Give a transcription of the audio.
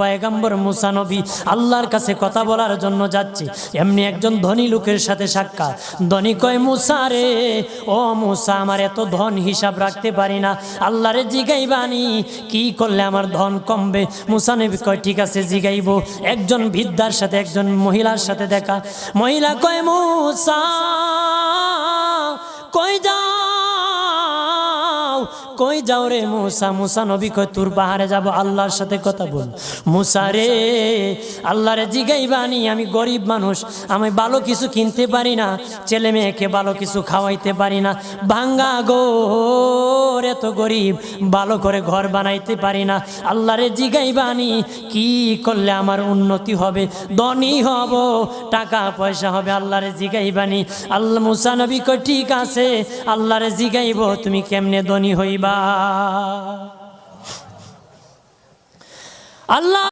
পয়গম্বর মুসা নবী আল্লাহর কাছে কথা বলার জন্য যাচ্ছে, এমনি একজন ধনী লোকের সাথে সাক্ষাৎ। ধনী কয়, মুসা রে, ও মুসা, আমার এত ধন হিসাব রাখতে পারি না, আল্লাহরে জিগাইবানি কি করলে আমার ধন কমবে? মুসা নবী কয়, ঠিক আছে জিগাইব। একজন বৃদ্ধার সাথে, একজন মহিলার সাথে দেখা। মহিলা কয়, মুসা কই যাও, কই যাও রে মুসা? মুসা নবী কয়, তোর পাহাড়ে যাব, আল্লাহর সাথে কথা বল। মুসা রে, আল্লাহরে জিগাইবানি, আমি গরিব মানুষ, আমি ভালো কিছু কিনতে পারি না, ছেলে মেয়েকে ভালো কিছু খাওয়াইতে পারি না, ভাঙ্গা ঘর, এত গরিব, ভালো করে ঘর বানাইতে পারি না, আল্লাহরে জিগাইবানি কি করলে আমার উন্নতি হবে, ধনী হব, টাকা পয়সা হবে, আল্লাহরে জিগাইবানি। আল্লাহ মুসা নবী কয়, ঠিক আছে, আল্লাহরে জিগাইব, তুমি কেমনে ধনী হইবা? আল্লাহ